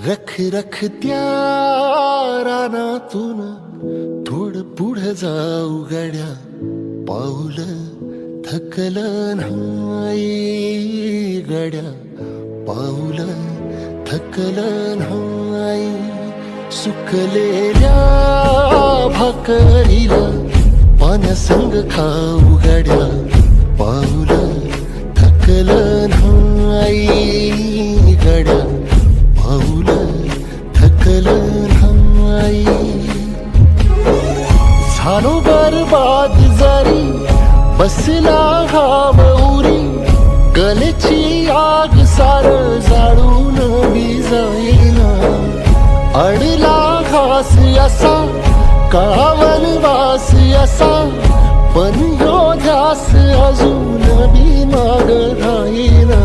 रख रख त्या रानातून थोडं पुढं जाऊ गड्या, पाऊल थकलं नाही गड्या, पाऊल थकलं नाही. सुकलेल्या भाकरीला पाण्यासंग खाऊ गड्या, पाऊल थकलं नाही गड्या, पाऊल थकलं नाही. झालो बरबाद जरी बसला घाम उरी, गलेची आग सार जाळून विजाईना. अडला घास असा काळा वनवास असा, पण ह्यो ध्यास अजून बी माग राहीना.